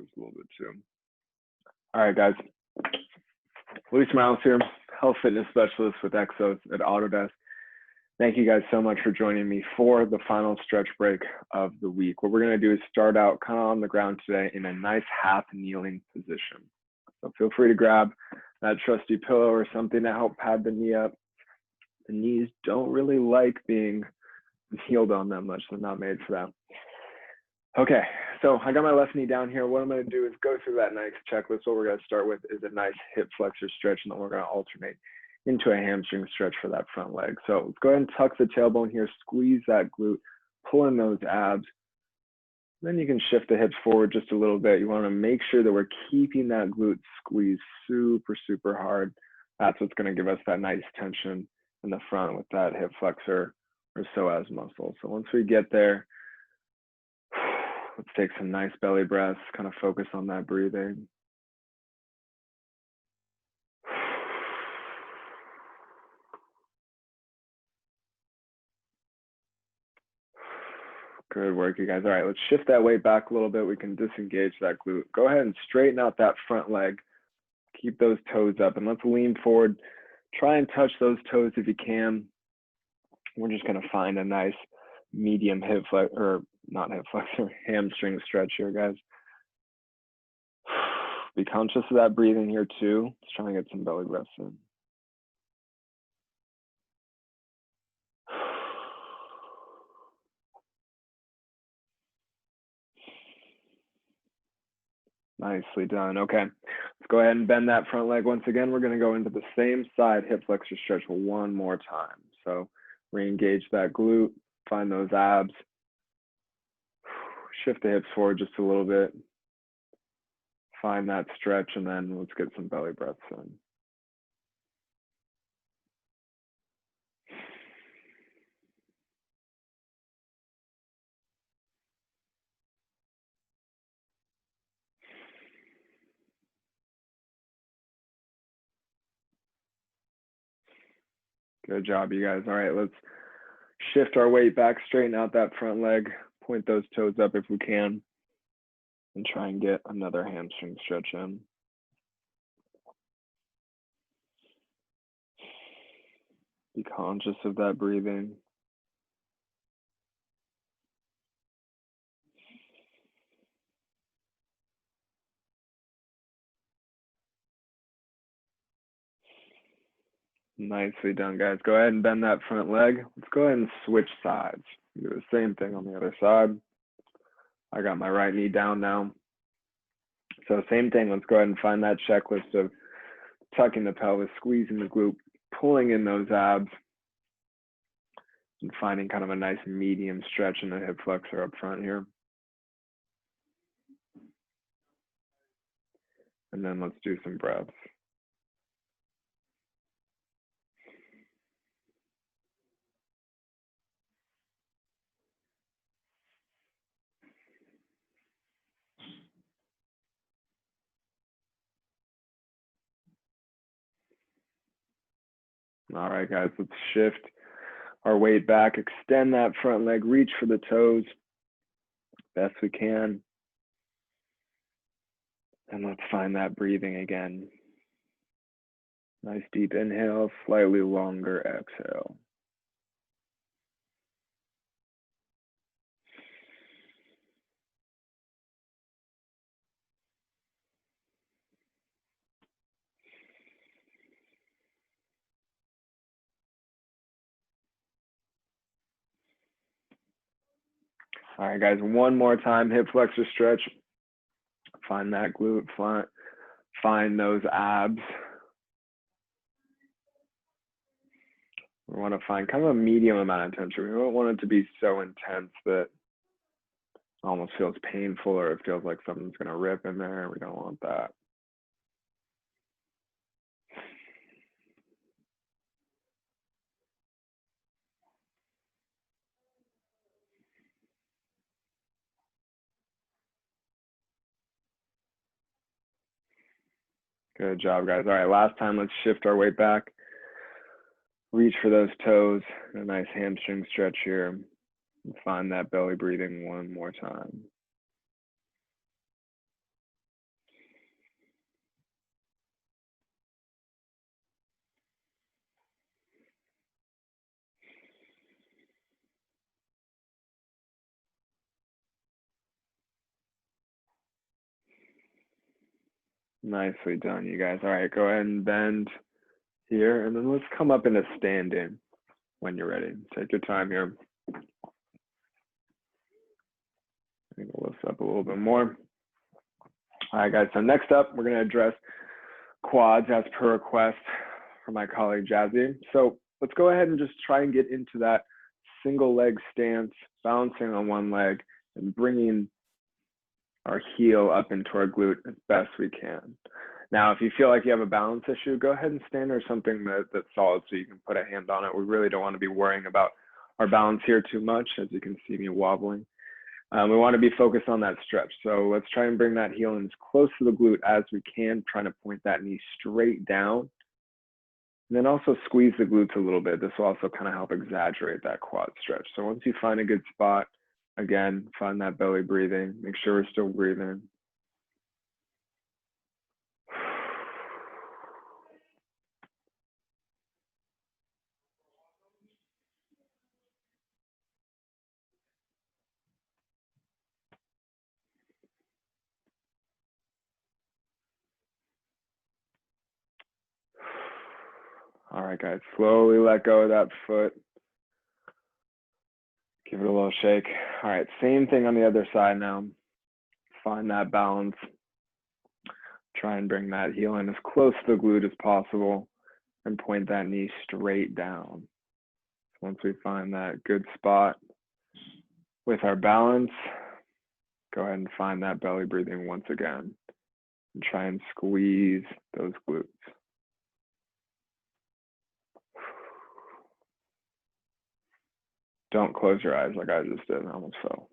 shoulders a little bit too. All right, guys. Luis Morales here, health fitness specialist with Exos at Autodesk. Thank you guys so much for joining me for the final stretch break of the week. What we're going to do is start out kind of on the ground today in a nice half kneeling position. So feel free to grab that trusty pillow or something to help pad the knee up. The knees don't really like being kneeled on that much. They're not made for that. Okay, so I got my left knee down here. What I'm going to do is go through that nice checklist. What we're going to start with is a nice hip flexor stretch, and then we're going to alternate into a hamstring stretch for that front leg. So let's go ahead and tuck the tailbone here, squeeze that glute, pull in those abs. Then you can shift the hips forward just a little bit. You want to make sure that we're keeping that glute squeezed super, super hard. That's what's going to give us that nice tension in the front with that hip flexor or psoas muscle. So once we get there, let's take some nice belly breaths, kind of focus on that breathing. Good work, you guys. All right, let's shift that weight back a little bit. We can disengage that glute. Go ahead and straighten out that front leg. Keep those toes up, and let's lean forward. Try and touch those toes if you can. We're just going to find a nice medium hip flex, or not hip flexor, hamstring stretch here, guys. Be conscious of that breathing here too. Let's try and get some belly breaths in. Nicely done. Okay, let's go ahead and bend that front leg. Once again, we're going to go into the same side hip flexor stretch one more time. So re-engage that glute, find those abs. Shift the hips forward just a little bit. Find that stretch, and then let's get some belly breaths in. Good job, you guys. All right, let's shift our weight back, straighten out that front leg, point those toes up if we can, and try and get another hamstring stretch in. Be conscious of that breathing. Nicely done, guys. Go ahead and bend that front leg. Let's go ahead and switch sides. Do the same thing on the other side. I got my right knee down now. So same thing, let's go ahead and find that checklist of tucking the pelvis, squeezing the glute, pulling in those abs, and finding kind of a nice medium stretch in the hip flexor up front here. And then let's do some breaths. All right, guys, let's shift our weight back, extend that front leg, reach for the toes best we can. And let's find that breathing again. Nice deep inhale, slightly longer exhale. All right, guys, one more time, hip flexor stretch. Find that glute, find those abs. We want to find kind of a medium amount of tension. We don't want it to be so intense that it almost feels painful or it feels like something's going to rip in there. We don't want that. Good job, guys. All right, last time, let's shift our weight back. Reach for those toes, a nice hamstring stretch here. And find that belly breathing one more time. Nicely done, you guys. All right, go ahead and bend here, and then let's come up into stand-in when you're ready. Take your time here. I'm gonna lift up a little bit more. All right, guys, so next up, we're gonna address quads as per request from my colleague Jazzy. So let's go ahead and just try and get into that single leg stance, balancing on one leg and bringing our heel up into our glute as best we can. Now, if you feel like you have a balance issue, go ahead and stand or something that's solid so you can put a hand on it. We really don't want to be worrying about our balance here too much, as you can see me wobbling. We want to be focused on that stretch. So let's try and bring that heel in as close to the glute as we can, trying to point that knee straight down. And then also squeeze the glutes a little bit. This will also kind of help exaggerate that quad stretch. So once you find a good spot, again, find that belly breathing. Make sure we're still breathing. All right, guys, slowly let go of that foot. Give it a little shake. All right, same thing on the other side now. Find that balance. Try and bring that heel in as close to the glute as possible and point that knee straight down. Once we find that good spot with our balance, go ahead and find that belly breathing once again and try and squeeze those glutes. Don't close your eyes like I just did. I almost fell.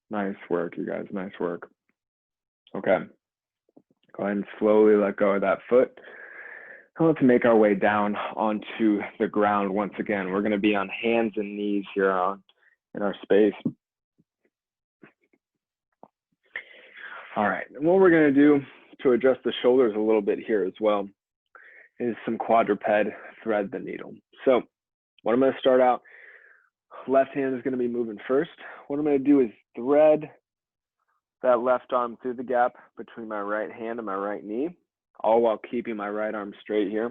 Nice work, you guys. Nice work. Okay. Go ahead and slowly let go of that foot. And let's make our way down onto the ground once again. We're going to be on hands and knees here in our space. All right. And what we're going to do to adjust the shoulders a little bit here as well is some quadruped thread the needle. So what I'm going to start out, left hand is going to be moving first. What I'm going to do is thread that left arm through the gap between my right hand and my right knee, all while keeping my right arm straight here.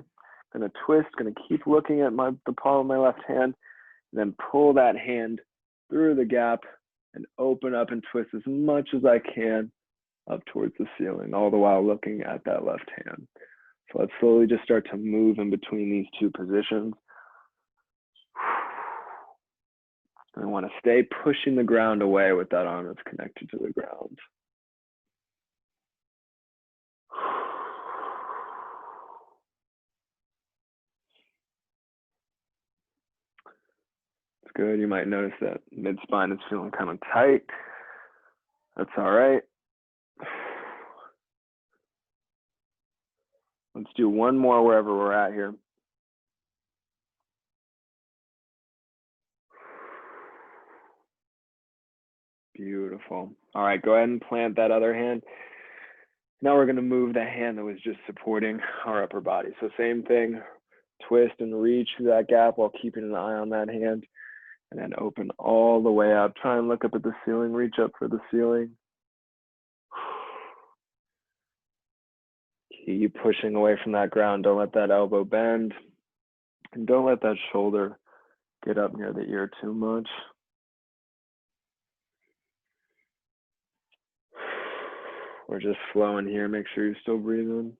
I'm going to twist, going to keep looking at the palm of my left hand, and then pull that hand through the gap and open up and twist as much as I can up towards the ceiling, all the while looking at that left hand. So let's slowly just start to move in between these two positions. I want to stay pushing the ground away with that arm that's connected to the ground. It's good. You might notice that mid-spine is feeling kind of tight. That's all right. Let's do one more wherever we're at here. Beautiful. All right, go ahead and plant that other hand. Now we're going to move the hand that was just supporting our upper body. So same thing, twist and reach through that gap while keeping an eye on that hand. And then open all the way up. Try and look up at the ceiling, reach up for the ceiling. Keep pushing away from that ground. Don't let that elbow bend. And don't let that shoulder get up near the ear too much. We're just flowing here. Make sure you're still breathing.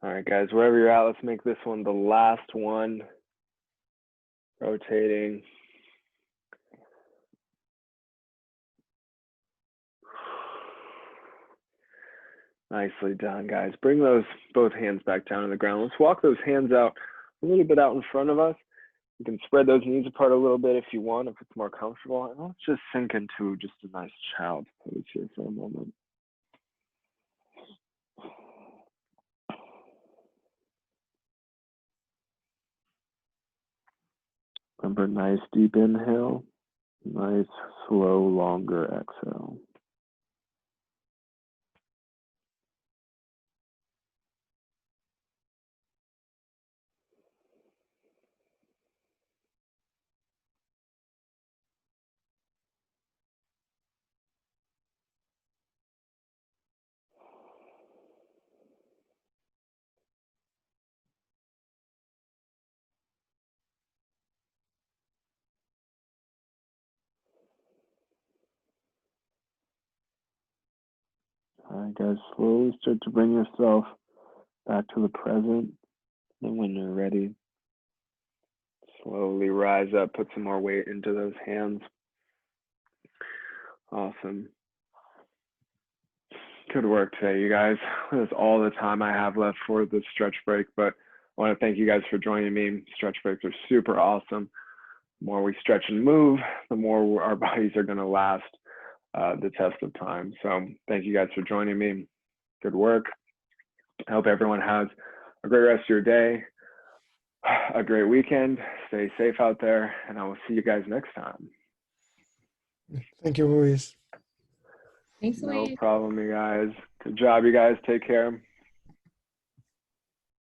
All right, guys, wherever you're at, let's make this one the last one. Rotating. Nicely done, guys. Bring those both hands back down to the ground. Let's walk those hands out a little bit out in front of us. You can spread those knees apart a little bit if you want, if it's more comfortable. And let's just sink into just a nice child's pose here for a moment. Remember, nice deep inhale, nice slow, longer exhale. All right, guys, slowly start to bring yourself back to the present. And when you're ready, slowly rise up, put some more weight into those hands. Awesome. Good work today, you guys. That's all the time I have left for the stretch break, but I want to thank you guys for joining me. Stretch breaks are super awesome. The more we stretch and move, the more our bodies are going to last the test of time. So thank you guys for joining me. Good work. I hope everyone has a great rest of your day, a great weekend. Stay safe out there, and I will see you guys next time. Thank you, Luis. Thanks, No Luis. problem, you guys. Good job, you guys. Take care.